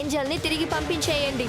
Angel ని తిరిగి పంపించేయండి.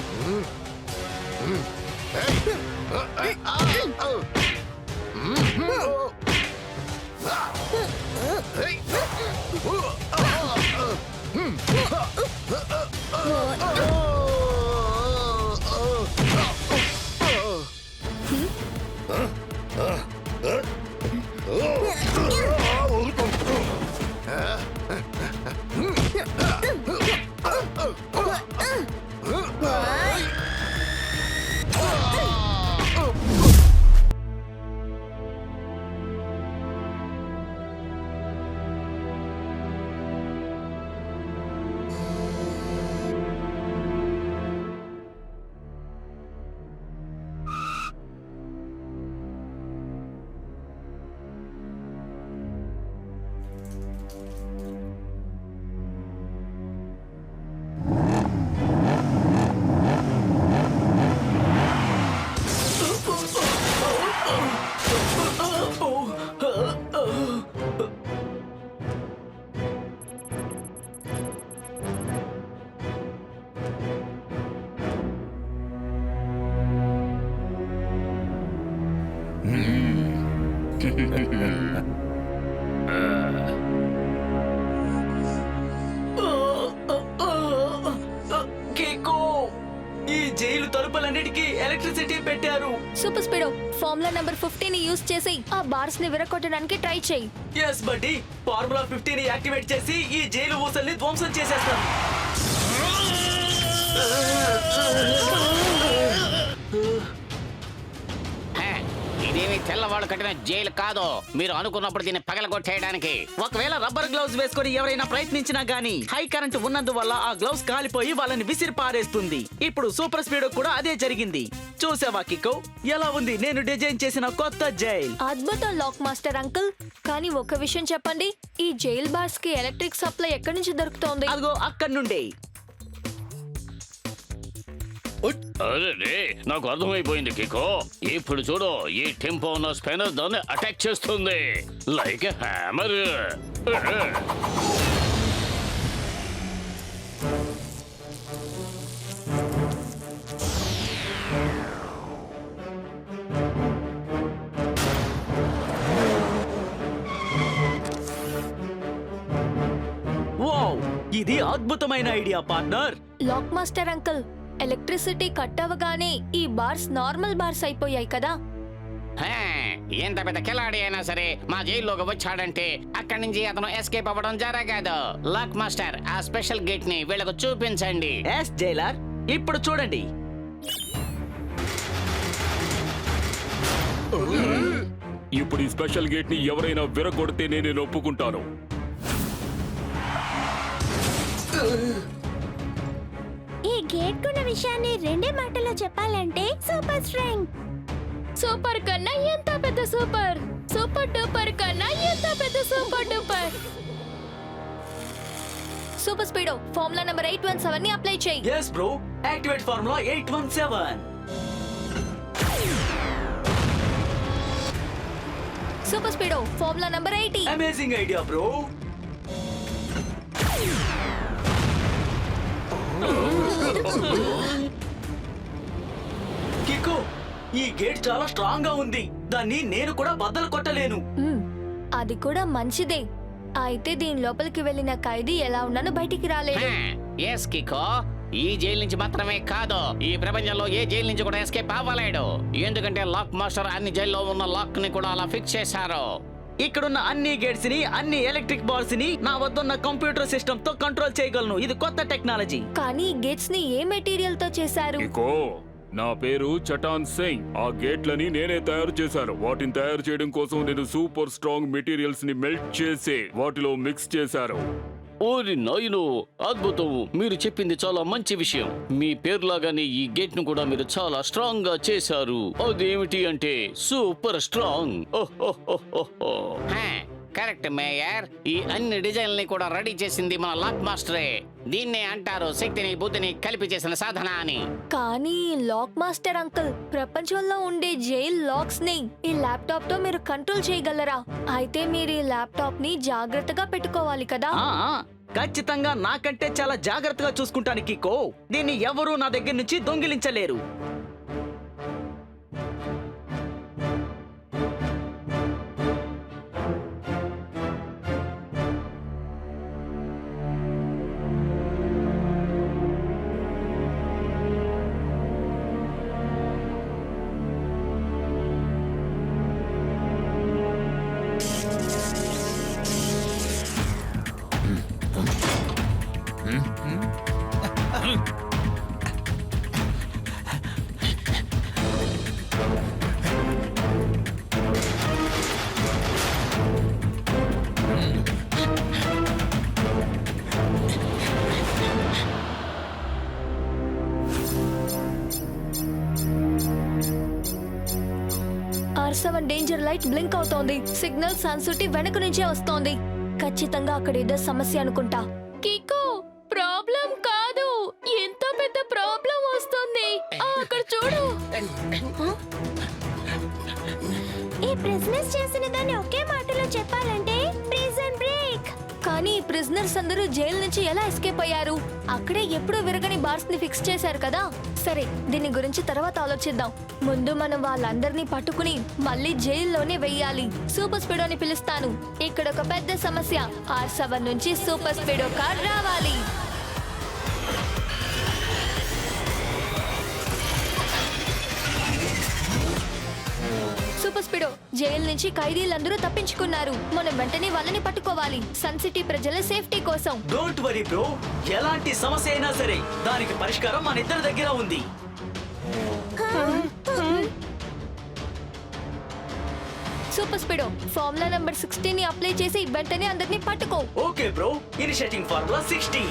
తలుపులన్నిటికీ ఎలక్ట్రిసిటీ పెట్టారు. సూపర్ స్పీడో ఫార్ములా నంబర్ 50 ని యూజ్ చేసి ఆ బార్స్ ని విరగొట్టడానికి ట్రై చేయి. yes బడ్డీ, ఫార్ములా 50 ని యాక్టివేట్ చేసి ఈ జైలు ఊసల్ని ధ్వంసం చేసేస్తాను. ఇదేమి తెల్లవాడు కట్టిన జైలు కాదు. మీరు అనుకున్నప్పుడు దీన్ని పగలగొట్టేయడానికి. ఒకవేళ రబ్బర్ గ్లౌజ్ వేసుకొని ఎవరైనా ప్రయత్నించినా గానీ హై కరెంట్ ఉన్నందువల్ల ఆ గ్లౌజ్ కాలిపోయి వాళ్ళని విసిరి పారేస్తుంది. ఇప్పుడు సూపర్ స్పీడ్ కూడా అదే జరిగింది. చూసావా కికో, ఎలా ఉంది నేను డిజైన్ చేసిన కొత్త జైల్? అద్భుతం లాక్ మాస్టర్ అంకుల్. కానీ ఒక విషయం చెప్పండి, ఈ జైల్ బార్స్ కి ఎలక్ట్రిక్ సప్లై ఎక్కడి నుంచి దొరుకుతోంది? అదిగో అక్కడి నుండి. అరే, నాకు అర్థమైపోయింది కికో. ఇప్పుడు చూడు, ఈ టెంపో ఉన్న స్పెనర్ దాన్ని అటాక్ చేస్తుంది లైక్ హ్యామర్. వావ్, ఇది అద్భుతమైన idea partner. Lock master uncle, electricity cut అవ్వగానే ఈ బార్స్ నార్మల్ బార్స్ అయిపోయాయి కదా. ఎంత పెద్ద కిలాడి అయినా సరే మా జైల్లోకి వచ్చాడంటే అక్కడి నుంచి అతను ఎస్కేప్ అవ్వడం జరగదు. లాక్ మాస్టర్, ఆ స్పెషల్ గేట్ ని వీళ్ళకు చూపించండి. ఎస్ జైలర్, ఇప్పుడు చూడండి. ఇప్పుడు ఈ స్పెషల్ గేట్ ని ఎవరైనా విరగొడితే నేను ఒప్పుకుంటాను. ఈ గేట్ కున్న విషయాన్ని రెండే మాటల్లో చెప్పాలంటే సూపర్ స్ట్రెంగ్త్. సూపర్ కన్నా ఎంత పెద్ద సూపర్, సూపర్ డూపర్ కన్నా ఎంత పెద్ద super duper. Super speedo formula number 817 ని అప్లై చేయి. yes bro, activate formula 817. Super speedo formula number 80. Amazing idea bro. Kiko, ఈ గేట్ చాలా స్ట్రాంగ్ గా ఉంది. దాన్ని నేను కూడా బద్దలు కొట్టలేను. అది కూడా మంచిదే. అయితే దీని లోపలికి వెళ్ళిన ఖైదీ ఎలా ఉన్నానో బయటికి రాలేదు. ఎస్ కికో, ఈ జైలు నుంచి మాత్రమే కాదు, ఈ ప్రపంచంలో ఏ జైలు నుంచి కూడా ఎస్కేప్ అవ్వలేడు. ఎందుకంటే లాక్ మాస్టర్ అన్ని జైల్లో ఉన్న లాక్ ని కూడా అలా ఫిక్స్ చేశారు. ఇక్కడున్న అన్ని గేట్స్ ని, అన్ని ఎలక్ట్రిక్ బాల్స్ ని నా వద్దున్న కంప్యూటర్ సిస్టమ్ తో కంట్రోల్ చేయగలను. ఇది కొత్త టెక్నాలజీ. కానీ ఈ గేట్స్ ని ఏ మెటీరియల్ తో చేశారు? ఇకో, నా పేరు చటాన్ సింగ్. ఆ గేట్లని నేనే తయారు చేశాను. వాటిని తయారు చేయడం కోసం నేను సూపర్ స్ట్రాంగ్ మెటీరియల్స్ ని మెల్ట్ చేసి వాటిలో మిక్స్ చేశారు. ఓరి నాయనో, అద్భుతం. మీరు చెప్పింది చాలా మంచి విషయం. మీ పేరులాగానే ఈ గేట్ ను కూడా మీరు చాలా స్ట్రాంగ్ గా చేశారు. అదేమిటి అంటే సూపర్ స్ట్రాంగ్. కరెక్ట్ మేయర్, ఈ అన్ని డిజైన్లని కూడా రెడీ చేసింది మన లాక్ మాస్టరే. దీన్నే అంటారు శక్తిని బుద్ధిని కలిపి చేసిన సాధన అని. కానీ లాక్ మాస్టర్ అంకుల్, ప్రపంచంలో ఉండే జైల్ లాక్స్ ని ఈ ల్యాప్టాప్ తో మీరు కంట్రోల్ చేయగలరా? అయితే మీరు ఈ ల్యాప్టాప్ ని జాగ్రత్తగా పెట్టుకోవాలి కదా. ఖచ్చితంగా నాకంటే చాలా జాగ్రత్తగా చూసుకుంటాను కికో. దీన్ని ఎవరూ నా దగ్గర నుంచి దొంగిలించలేరు. R7 డేంజర్ లైట్ బ్లింక్ అవుతోంది. సిగ్నల్ సన్సిటీ వెనక నుంచే వస్తోంది. ఖచ్చితంగా అక్కడ ఏదో సమస్య అనుకుంటా. కికో, ప్రాబ్లం కాదు, ఎంత పెద్ద ప్రాబ్లం వస్తుంది. అక్కడ చూడు. ఈ ప్రిజనర్స్ చేసిన దాన్ని ఒకే మాటలో చెప్పాలంటే ప్రిజన్ బ్రేక్. కానీ ఈ ప్రిజనర్స్ అందరూ జైలు నుంచి ఎలా ఎస్కేప్ అయ్యారు? అక్కడే ఎప్పుడూ విరగని బార్స్ ని ఫిక్స్ చేశారు కదా. సరే, దీని గురించి తర్వాత ఆలోచిద్దాం. ముందు మనం వాళ్ళందరినీ పట్టుకుని మళ్ళీ జైల్లోనే వెయ్యాలి. సూపర్ స్పీడో అని పిలుస్తాను. ఇక్కడ ఒక పెద్ద సమస్య. R7 నుంచి సూపర్ స్పీడో కార్ రావాలి. సూపర్ స్పీడో, జైలు నుంచి ఖైదీలందరూ తప్పించుకున్నారు. మనం వెంటనే వాళ్ళని పట్టుకోవాలి, సన్ సిటీ ప్రజల సేఫ్టీ కోసం. డోంట్ వరీ బ్రో, ఎలాంటి సమస్య అయినా సరే దానికి పరిష్కారం మన ఇద్దరి దగ్గర ఉంది. సూపర్ స్పీడో, ఫార్ములా నంబర్ 16 ని అప్లై చేసి వెంటనే అందరినీ పట్టుకో. Okay bro, initiating formula 60.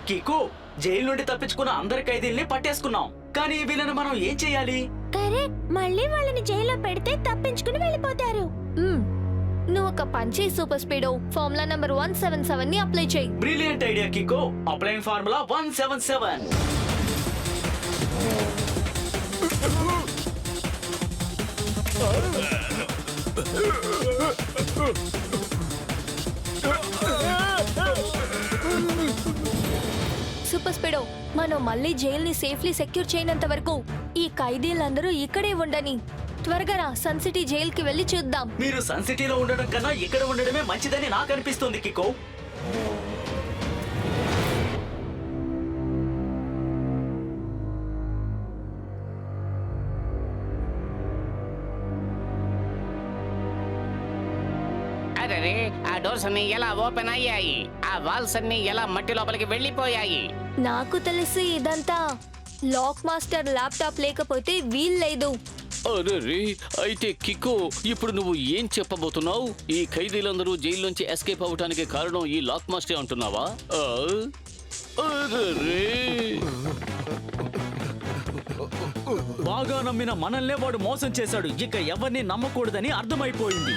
Kiko, jail నుండి తప్పించుకున్న అందరి ఖైదీల్ని పట్టేసుకున్నాం. కానీ వీళ్ళని మనం ఏం చేయాలి? కరెక్ట్, మళ్ళీ వాళ్ళని జైల్లో పెడితే తప్పించుకుని వెళ్ళిపోతారు. నువ్వు ఒక పంచి సూపర్ స్పీడో, ఫార్ములా నంబర్ 177 ని అప్లై చేయి. Brilliant idea Kiko. Applying formula 177. Super speedo, మనం మళ్ళీ జైల్ని సేఫ్లీ సెక్యూర్ చేయనంత వరకు ఈ ఖైదీలందరూ ఇక్కడే ఉండని. త్వరగా రా, సన్ సిటీ జైలుకి వెళ్ళి చూద్దాం. మీరు సన్ సిటీలో ఉండడం కన్నా ఇక్కడ ఉండడమే మంచిదని నాకు అనిపిస్తుంది కికో. అరే, ఆ డోర్స్ అన్ని ఎలా ఓపెన్ అయ్యాయి? ఆ వాల్స్ అన్ని ఎలా మట్టి లోపలికి వెళ్ళిపోయాయి? నాకు తెలిసి ఇదంతా లాక్ మాస్టర్ ల్యాప్టాప్ లేకపోతే వీల్లేదు. అరే, అయితే కికో, ఇప్పుడు నువ్వు ఏం చెప్పబోతున్నావు? ఈ ఖైదీలందరూ జైల్లోంచి ఎస్కేప్ అవటానికి కారణం ఈ లాక్ మాస్టర్ అంటున్నావా? అరే, బాగా నమ్మిన మనల్నే వాడు మోసం చేశాడు. ఇక ఎవరిని నమ్మకూడదని అర్థమైపోయింది.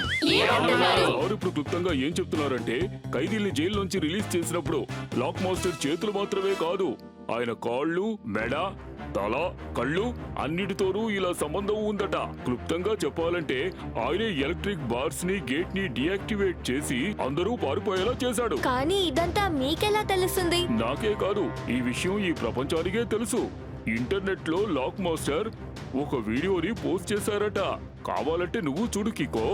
వారు ఇప్పుడు క్లుప్తంగా ఏం చెప్తున్నారంటే, ఖైదీల్ని జైలు నుంచి రిలీజ్ చేసినప్పుడు లాక్ మాస్టర్ చేతులు మాత్రమే కాదు, ఆయన కాళ్ళు, మెడ, తల, కళ్ళు అన్నిటితోనూ ఇలా సంబంధం ఉందట. క్లుప్తంగా చెప్పాలంటే ఆయనే ఎలక్ట్రిక్ బార్స్ ని, గేట్ ని డియాక్టివేట్ చేసి అందరూ పారిపోయేలా చేశాడు. కానీ ఇదంతా మీకెలా తెలుస్తుంది? నాకే కాదు, ఈ విషయం ఈ ప్రపంచానికే తెలుసు. ఇంటర్నెట్ లో లాక్ మాస్టర్ ఒక వీడియోని పోస్ట్ చేశారట. కావాలంటే నువ్వు చూడు కికో.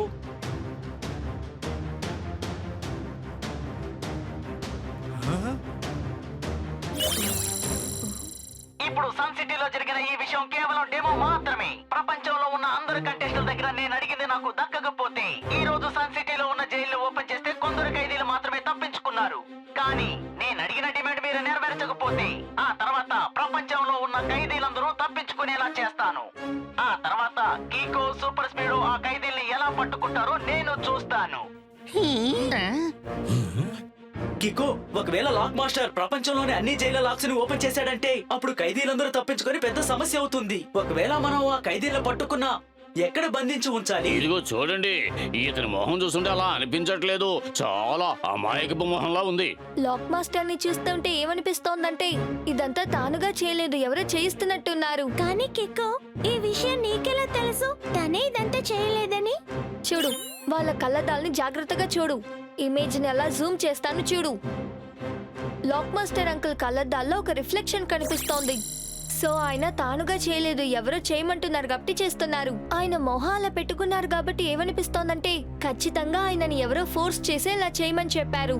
ఇప్పుడు సన్ సిటీలో జరిగిన ఈ విషయం కేవలం డెమో మాత్రమే. ప్రపంచంలో ఉన్న అందరు కంటెస్టుల దగ్గర నేను అడిగింది నాకు దక్కకపోతే, ఈ రోజు సన్ సిటీలో ఉన్న జైలు ఓపెన్ చేస్తే కొందరు ఖైదీలు మాత్రమే తప్పించుకున్నారు. కానీ నేను అడిగిన డిమాండ్ మీరు నెరవేర్చకపోతే, ఆ తర్వాత ప్రపంచంలో ఉన్న ఖైదీలందరూ తప్పించుకునేలా చేస్తాను. ఆ తర్వాత కీకో, సూపర్ స్పీడో ఆ ఖైదీల్ని ఎలా పట్టుకుంటారో నేను చూస్తాను. కికో, ఒకవేళ లాక్ మాస్టర్ ప్రపంచంలోని అన్ని జైలు లాక్స్ ని ఓపెన్ చేశాడంటే అప్పుడు ఖైదీలందరూ తప్పించుకొని పెద్ద సమస్య అవుతుంది. ఒకవేళ మనం ఆ ఖైదీలను పట్టుకున్నా ఎక్కడ బంధించి ఉంచాలి? ఇదిగో చూడండి, ఇతని మొహం చూస్తుంటే అలా అనిపించట్లేదు. చాలా అమాయకపు మొహంలా ఉంది. లాక్ మాస్టర్ ని చూస్తుంటే ఏమనిపిస్తోందంటే ఇదంతా తానుగా చేయలేదు, ఎవరో చేయిస్తున్నట్టున్నారు. కానీ కిక్కో, ఈ విషయం నీకెలా తెలుసు తనే ఇదంతా చేయలేదని? చూడు, వాళ్ళ కళ్ళద్దాల్ని జాగ్రత్తగా చూడు. ఇమేజ్ ని అలా జూమ్ చేస్తాను చూడు. లాక్ మాస్టర్ అంకుల్ కళ్ళద్దాల్లో ఒక రిఫ్లెక్షన్ కనిపిస్తోంది. సో ఆయన తానుగా చేయలేదు, ఎవరో చేయమంటున్నారు కాబట్టి చేస్తున్నారు. ఆయన మొహాల పెట్టుకున్నారు కాబట్టి ఏమనిపిస్తోందంటే ఖచ్చితంగా ఆయనని ఎవరో ఫోర్స్ చేసి ఇలా చేయమని చెప్పారు.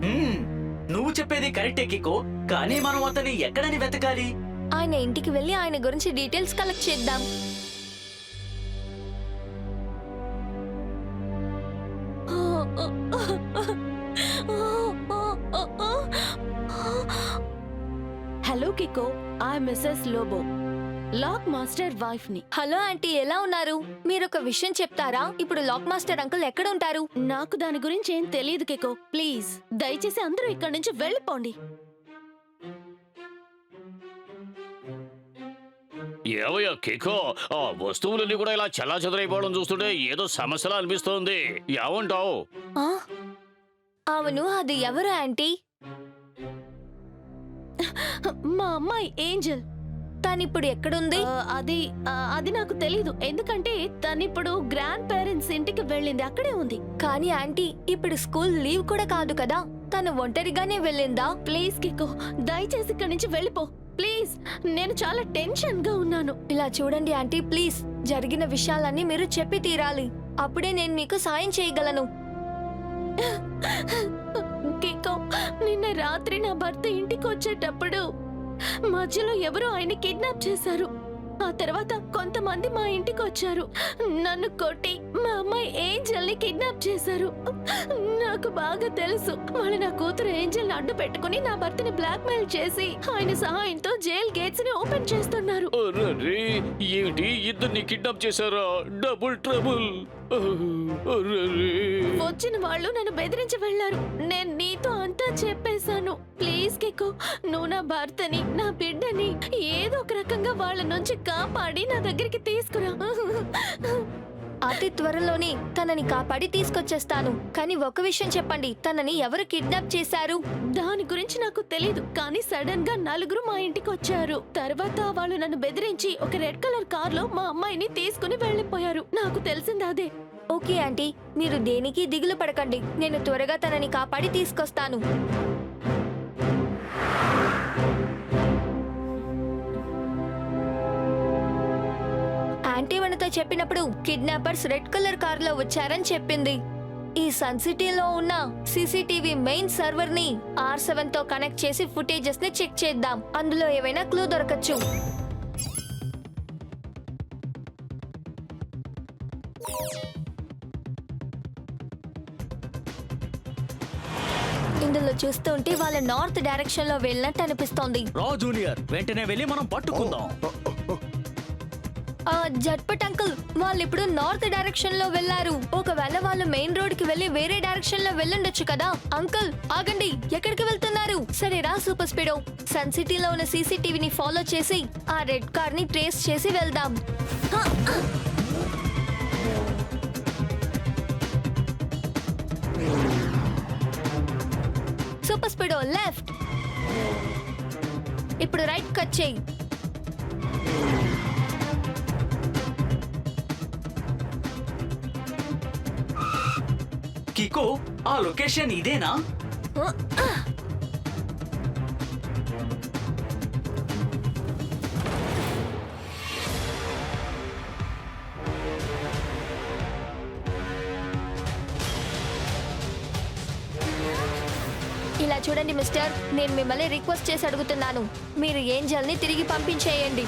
నువ్వు చెప్పేది కరెక్టే కికో, కానీ మనం అతన్ని ఎక్కడని వెతకాలి? ఆయన ఇంటికి వెళ్ళి ఆయన గురించి డీటెయిల్స్ కలెక్ట్ చేద్దాం. Hello Kiko, I Mrs Lobo, lock master wife ని. హలో ఆంటీ, ఎలా ఉన్నారు? మీరు ఒక విషయం చెప్తారా? ఇప్పుడు లాక్ మాస్టర్ అంకుల్ ఎక్కడ ఉంటారు? నాకు దాని గురించి ఏం తెలియదు కికో. ప్లీజ్ దయచేసి అందరూ ఇక్కడి నుంచి వెళ్ళిపోండి. ఏవయ్యా కేకో, ఆ వస్తువులన్నీ కూడా ఇలా చల్లా చెదరైపోవడం చూస్తుంటే ఏదో సమస్యలా అనిపిస్తోంది. ఏమంటావు? ఆ? అవును, అది ఎవరు ఆంటీ? మా అమ్మాయి ఏంజల్. తనిప్పుడు ఎక్కడుంది? అది నాకు తెలీదు, ఎందుకంటే తనిప్పుడు గ్రాండ్ పేరెంట్స్ ఇంటికి వెళ్ళింది, అక్కడే ఉంది. కానీ ఆంటీ, ఇప్పుడు స్కూల్ లీవ్ కూడా కాదు కదా, తను ఒంటరిగానే వెళ్ళిందా? ప్లీజ్ కికో, దయచేసి ఇక్కడి నుంచి వెళ్ళిపో ప్లీజ్. నేను చాలా టెన్షన్ గా ఉన్నాను. ఇలా చూడండి ఆంటీ, ప్లీజ్, జరిగిన విషయాలన్నీ మీరు చెప్పి తీరాలి. అప్పుడే నేను మీకు సాయం చేయగలను. కికో, నిన్న రాత్రి నా భర్త ఇంటికి వచ్చేటప్పుడు మధ్యలో ఎవరో ఆయన కిడ్నాప్ చేశారు. ఆ తర్వాత కొంతమంది మా ఇంటికి వచ్చారు, నన్ను కొట్టి మా అమ్మాయి ఏంజల్ ని కిడ్నాప్ చేశారు. నాకు బాగా తెలుసు, వాళ్ళు నా కూతురు ఏంజల్ అడ్డు పెట్టుకుని నా భర్తని బ్లాక్ మెయిల్ చేసి ఆయన సహాయంతో జైల్ గేట్స్ ని ఓపెన్ చేస్తున్నారు. అర్రరే, ఏమిటి ఇద్దరిని కిడ్నాప్ చేశారా? Double trouble. అర్రరే. వచ్చిన వాళ్ళు నన్ను బెదిరించి వెళ్లారు. నేను నీతో అంతా చెప్పేశాను. ప్లీజ్ కికో, నువ్వు నా భర్తని, నా బిడ్డని ఏదో ఒక రకంగా వాళ్ళ నుంచి కాపాడి నా దగ్గరికి తీసుకురా. అతి త్వరలోనే తనని కాపాడి తీసుకొచ్చేస్తాను. కానీ ఒక విషయం చెప్పండి, తనని ఎవరు కిడ్నాప్ చేశారు? దాని గురించి నాకు తెలీదు, కానీ సడన్ గా నలుగురు మా ఇంటికి వచ్చారు. తర్వాత వాళ్ళు నన్ను బెదిరించి ఒక రెడ్ కలర్ కార్ లో మా అమ్మాయిని తీసుకుని వెళ్లిపోయారు. నాకు తెలిసింది అదే. ఓకే ఆంటీ, మీరు దేనికి దిగులు పడకండి, నేను త్వరగా తనని కాపాడి తీసుకొస్తాను. ఆంటీ మనతో చెప్పినప్పుడు కిడ్నాపర్స్ రెడ్ కలర్ కార్ లో వచ్చారని చెప్పింది. ఈ సన్ సిటీలో ఉన్న సీసీటీవీ మెయిన్ సర్వర్ ని R7 తో కనెక్ట్ చేసి ఫుటేజెస్ ని చెక్ చేద్దాం. అందులో ఏవైనా క్లూ దొరకచ్చు. ఇందులో చూస్తుంటే వాళ్ళ నార్త్ డైరెక్షన్ లో వెళ్ళినట్టు అనిపిస్తోంది. రా జూనియర్, వెంటనే వెళ్ళి మనం పట్టుకుందాం. జట్పట్ అంకుల్, వాళ్ళు ఇప్పుడు నార్త్ డైరెక్షన్ లో వెళ్లారు. ఒకవేళ వాళ్ళు మెయిన్ రోడ్ కి వెళ్లి వేరే డైరెక్షన్ లో వెళ్ళుండొచ్చు కదా. అంకుల్ ఆగండి, ఎక్కడికి వెళ్తున్నారు? సరే రా సూపర్ స్పీడో, సన్ సిటీలో ఉన్న సీసీటీవీని ఫాలో చేసి ఆ రెడ్ కార్ ని ట్రేస్ చేసి వెళ్దాం. సూపర్ స్పీడో లెఫ్ట్, ఇప్పుడు రైట్ కట్ చేయి. కికో, ఆ లొకేషన్ ఇదేనా? ఇలా చూడండి మిస్టర్, నేను మిమ్మల్ని రిక్వెస్ట్ చేసి అడుగుతున్నాను, మీరు ఏంజల్ ని తిరిగి పంపించేయండి.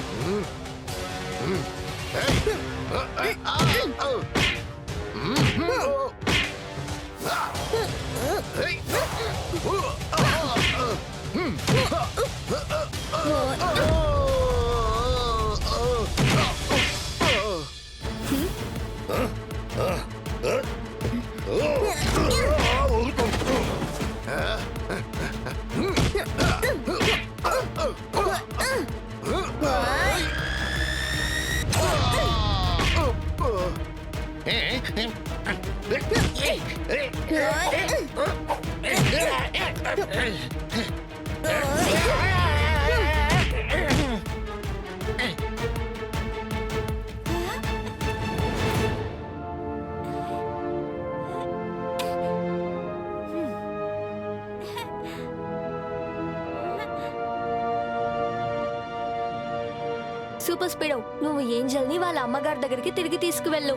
సూపర్ స్పీడో, నువ్వు ఏంజల్ ని వాళ్ళ అమ్మగారి దగ్గరికి తిరిగి తీసుకువెళ్ళు.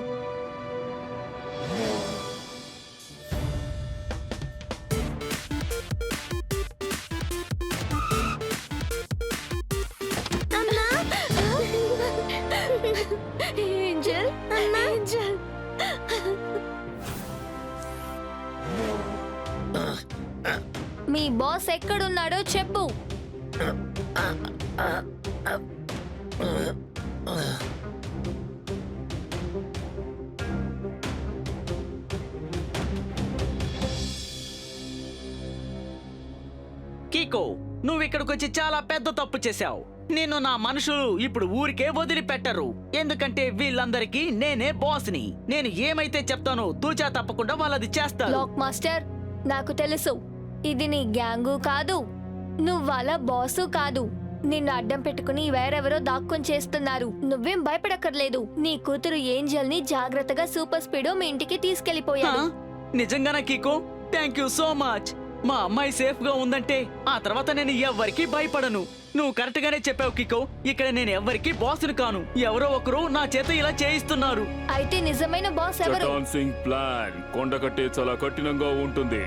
Angel, Angel. మీ బాస్ ఎక్కడున్నాడో చెప్పు. కీకో, నువ్వు ఇక్కడికి వచ్చి చాలా పెద్ద తప్పు చేశావు. నేను నా మనుషులు ఇప్పుడు ఊరికే వదిలిపెట్టరు, ఎందుకంటే వీళ్ళందరికీ నేనే బాస్ని. నేను ఏమైతే చెప్తానో తూచా తప్పకుండా వాళ్ళది చేస్తారు. లాక్ మాస్టర్, నాకు తెలుసు ఇది నీ గ్యాంగు కాదు, నువ్వు వాళ్ళ బాసు కాదు. నిన్ను అడ్డం పెట్టుకుని వేరెవరో దాక్కుని చేస్తున్నారు. నువ్వేం భయపడక్కర్లేదు. నీ కూతురు ఏంజల్ ని జాగ్రత్తగా సూపర్ స్పీడో మీ ఇంటికి తీసుకెళ్లిపోయాడు. నిజంగానా Kiko? Thank you so much. మా అమ్మాయి సేఫ్ గా ఉందంటే ఆ తర్వాత నేను ఎవ్వరికి భయపడను. నువ్వు కరెక్ట్ గానే చెప్పావు కికో. ఇక్కడ నేను ఎవ్వరికి బాసును కాను, ఎవరో ఒకరు నా చేత ఇలా చేయిస్తున్నారు. అయితే నిజమైన బాస్ ఎవరు? చటాన్ సింగ్ ప్లాన్ కొండ కట్టే చాలా కఠినంగా ఉంటుంది.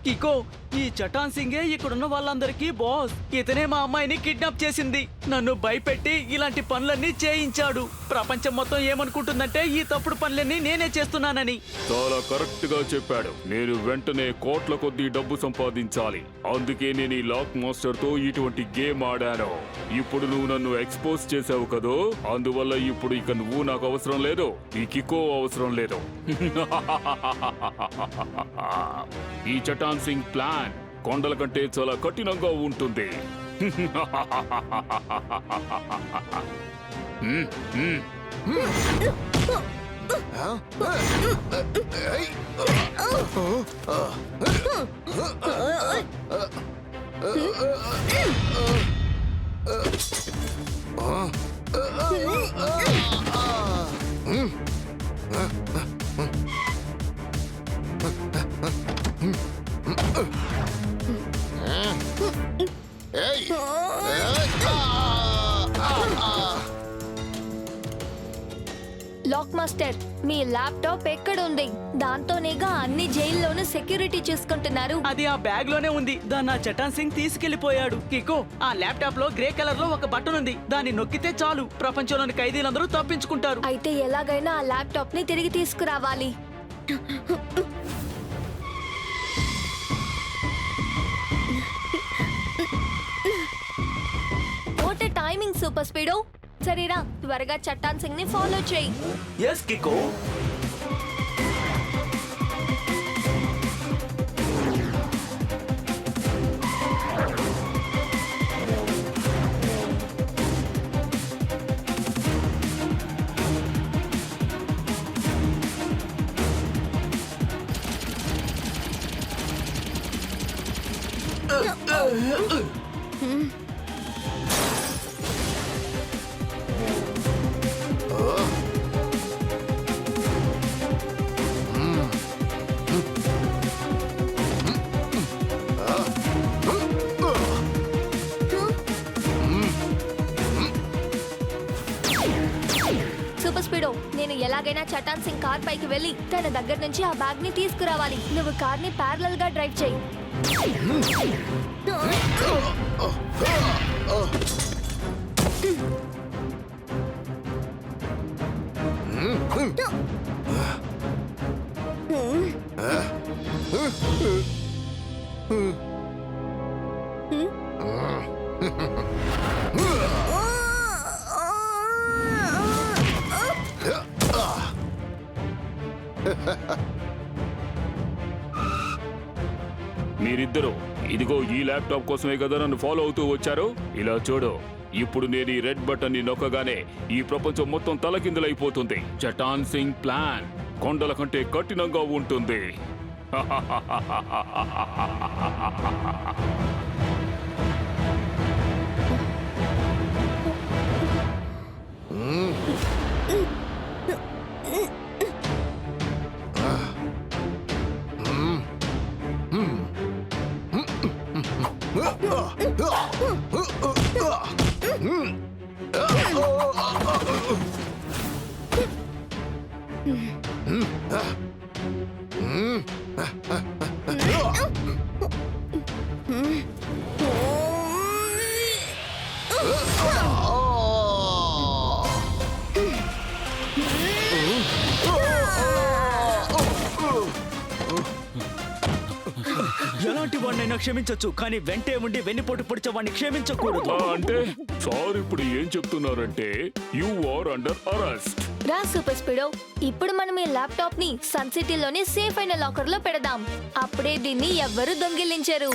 కికో, ఈ చటాన్ సింగే ఇక్కడున్న వాళ్ళందరికీ బాస్. ఇతనే మా అమ్మాయిని కిడ్నాప్ చేసింది, నన్ను భయపెట్టి ఇలాంటి పనులన్నీ చేయించాడు. ప్రపంచం మొత్తం ఏమనుకుంటుందంటే ఈ తప్పుడు పనులన్నీ నేనే చేస్తున్నానని. చాలా కరెక్ట్ గా చెప్పాడు. నేను వెంటనే కోట్ల కొద్దీ డబ్బు సంపాదించాలి, అందుకే నేను ఈ లాక్ మాస్టర్ తో ఇటువంటి గేమ్ ఆడాను. ఇప్పుడు నువ్వు నన్ను ఎక్స్పోజ్ చేసావు కదూ, అందువల్ల ఇప్పుడు ఇక నువ్వు నాకు అవసరం లేదు, ఈ కికో అవసరం లేదు. ఈ చటాన్ సింగ్ ప్లాన్ కొండల కంటే చాలా కఠినంగా ఉంటుంది. లాక్ మాస్టర్, మీ ల్యాప్టాప్ ఎక్కడుంది? దాంతోనేగా అన్ని జైల్లోనూ సెక్యూరిటీ చూసుకుంటున్నారు. అది ఆ బ్యాగ్ లోనే ఉంది, దాన్ని ఆ చటాన్ సింగ్ తీసుకెళ్లిపోయాడు. కికో, ఆ ల్యాప్టాప్ లో గ్రే కలర్ లో ఒక బటన్ ఉంది, దాన్ని నొక్కితే చాలు ప్రపంచంలోని ఖైదీలందరూ తప్పించుకుంటారు. అయితే ఎలాగైనా ఆ ల్యాప్టాప్ ని తిరిగి తీసుకురావాలి. What a timing super speedo. సరేరా, త్వరగా చట్టాన్ సింగ్ ని ఫాలో చేయి. ఎస్ కికో. సూపర్ స్పీడో, నేను ఎలాగైనా చటాన్ సింగ్ కార్ పైకి వెళ్ళి తన దగ్గర నుంచి ఆ బ్యాగ్ ని తీసుకురావాలి. నువ్వు కార్ ని ప్యారలల్ గా డ్రైవ్ చేయి. మీరిద్దరూ ఇదిగో ఈ ల్యాప్టాప్ కోసమే కదా నన్ను ఫాలో అవుతూ వచ్చారు. ఇలా చూడు, ఇప్పుడు నేను ఈ రెడ్ బటన్ ని నొక్కగానే ఈ ప్రపంచం మొత్తం తలకిందులైపోతుంది. చటాన్ సింగ్ ప్లాన్ కొండల కంటే కఠినంగా ఉంటుంది. ఎలాంటి వాడినైనా క్షమించొచ్చు, కానీ వెంటే ఉండి వెన్నుపోటు పొడిచే వాడిని క్షమించకూడదు. అంటే సార్ ఇప్పుడు ఏం చెప్తున్నారంటే యు ఆర్ అండర్ అరెస్ట్. రా సూపర్ స్పీడో, ఇప్పుడు మనం ఈ ల్యాప్టాప్ ని సన్ సిటీలోని సేఫ్ అయిన లాకర్ లో పెడదాం. అప్పుడే దీన్ని ఎవ్వరూ దొంగిలించరు.